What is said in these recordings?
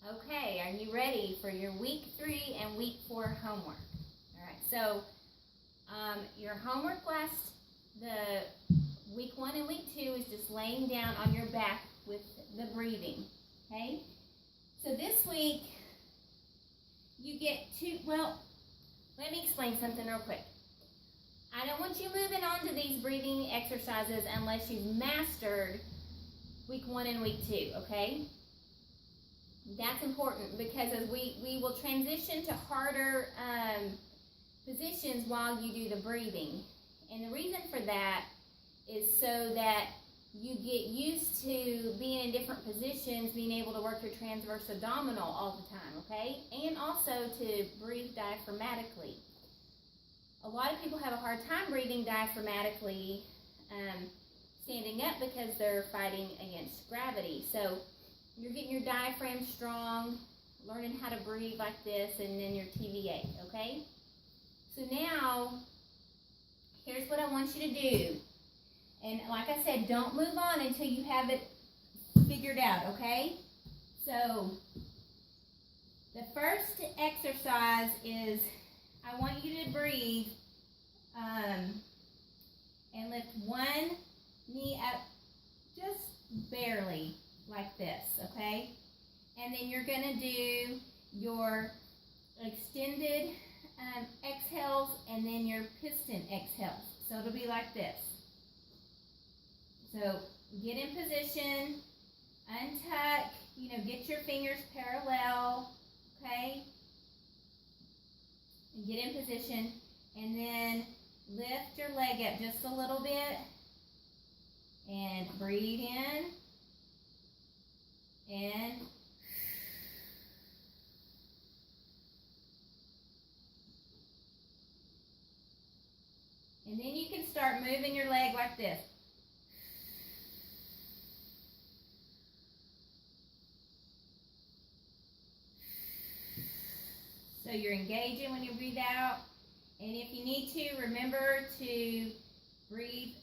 Okay, are you ready for your week 3 and week 4 homework? All right, so your homework the week 1 and week 2 is just laying down on your back with the breathing, okay? So this week, you get let me explain something real quick. I don't want you moving on to these breathing exercises unless you've mastered week 1 and week 2, okay? That's important because as we will transition to harder positions while you do the breathing. And the reason for that is so that you get used to being in different positions, being able to work your transverse abdominal all the time, okay? And also to breathe diaphragmatically. A lot of people have a hard time breathing diaphragmatically standing up because they're fighting against gravity. So you're getting your diaphragm strong, learning how to breathe like this, and then your TVA, okay? So now, here's what I want you to do. And like I said, don't move on until you have it figured out, okay? So, the first exercise is, I want you to breathe and lift one knee up just barely like this, okay? And then you're going to do your extended exhales and then your piston exhales. So it'll be like this. So get in position, untuck, get your fingers parallel, okay? And get in position and then lift your leg up just a little bit and breathe in and then you can start moving your leg like this. So you're engaging when you breathe out. And if you need to, remember to breathe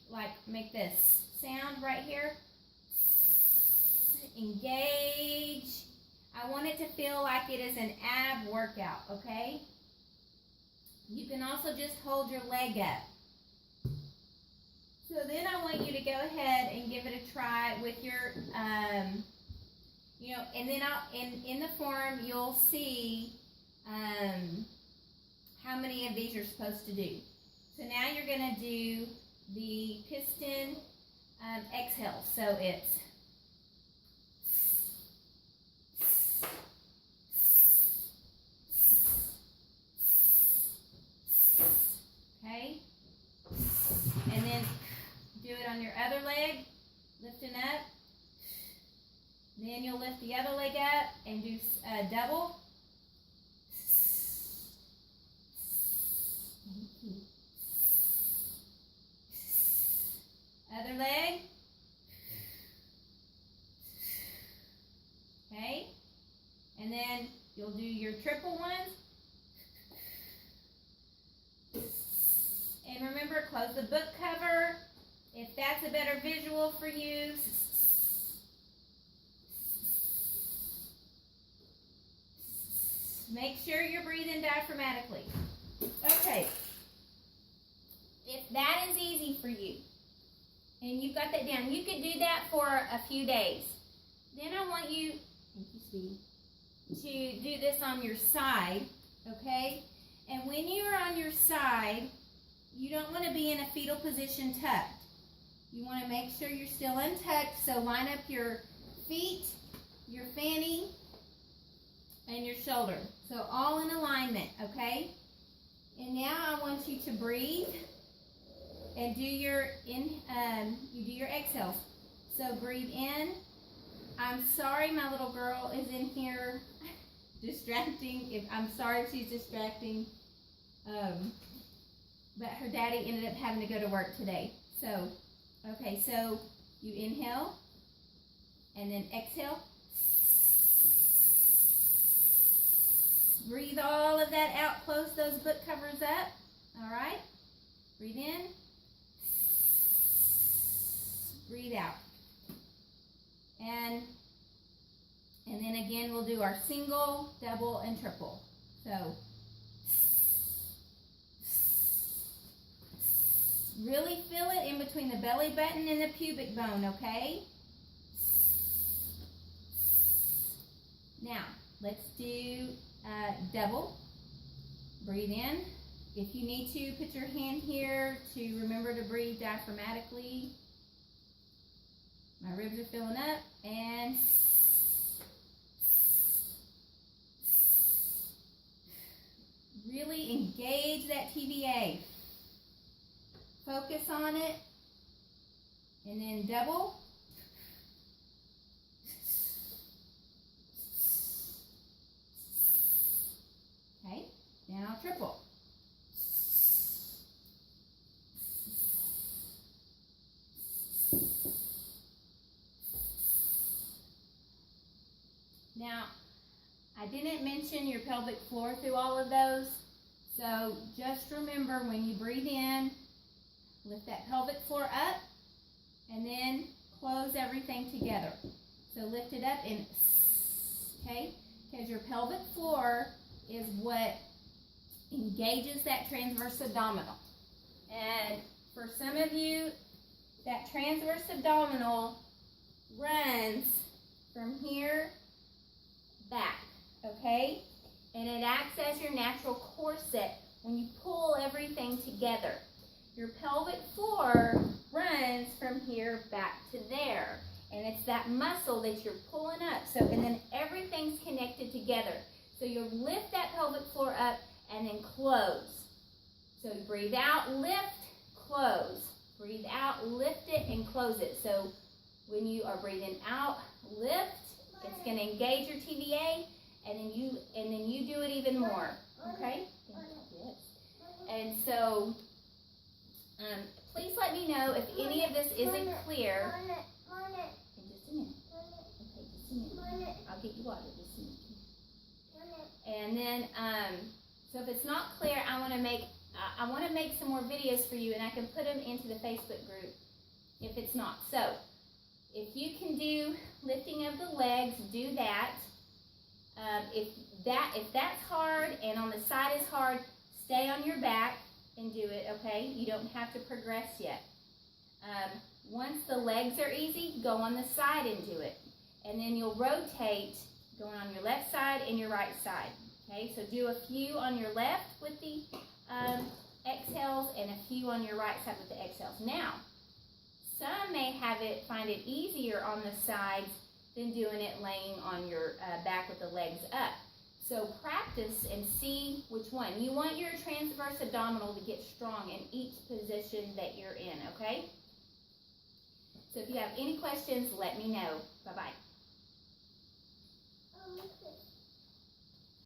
make this sound right here. Engage. I want it to feel like it is an ab workout, okay? You can also just hold your leg up. So then I want you to go ahead and give it a try with your, and then in the form you'll see how many of these you're supposed to do. So now you're going to do the piston exhale. So it's okay, and then do it on your other leg, lifting up. Then you'll lift the other leg up and do double. Other leg. Okay. And then you'll do your triple ones. And remember, close the book cover. If that's a better visual for you. Make sure you're breathing diaphragmatically. Okay. If that is easy for you, and you've got that down, you could do that for a few days. Then I want you, thank you, sweetie, to do this on your side, okay? And when you are on your side, you don't want to be in a fetal position tucked. You want to make sure you're still untucked, so line up your feet, your fanny, and your shoulder. So all in alignment, okay? And now I want you to breathe and do your exhales. So breathe in. I'm sorry my little girl is in here distracting. I'm sorry if she's distracting. But her daddy ended up having to go to work today. So, okay, so you inhale and then exhale. Breathe all of that out. Close those book covers up. All right. Breathe in. Breathe out. And then again, we'll do our single, double, and triple. So, really feel it in between the belly button and the pubic bone, okay? Now, let's do double. Breathe in. If you need to, put your hand here to remember to breathe diaphragmatically. My ribs are filling up, and really engage that TVA. Focus on it, and then double. Okay, now triple. Now, I didn't mention your pelvic floor through all of those, so just remember when you breathe in, lift that pelvic floor up, and then close everything together. So lift it up and, okay, because your pelvic floor is what engages that transverse abdominal. And for some of you, that transverse abdominal runs from here back, okay? And it acts as your natural corset when you pull everything together. Your pelvic floor runs from here back to there. And it's that muscle that you're pulling up. So, and then everything's connected together. So you'll lift that pelvic floor up and then close. So breathe out, lift, close. Breathe out, lift it, and close it. So when you are breathing out, lift, it's going to engage your TVA, and then you do it even more. Okay? Yes. And so please let me know if any of this isn't clear. In just a minute. Okay, just a minute. I'll get you water just a minute. And then, so if it's not clear, I want to make some more videos for you, and I can put them into the Facebook group if it's not. So, if you can do lifting of the legs, do that. If that's hard and on the side is hard, stay on your back and do it, okay? You don't have to progress yet. Once the legs are easy, go on the side and do it. And then you'll rotate going on your left side and your right side, okay? So do a few on your left with the exhales and a few on your right side with the exhales. Now, some may find it easier on the sides than doing it laying on your back with the legs up. So practice and see which one. You want your transverse abdominal to get strong in each position that you're in, okay? So if you have any questions, let me know. Bye-bye.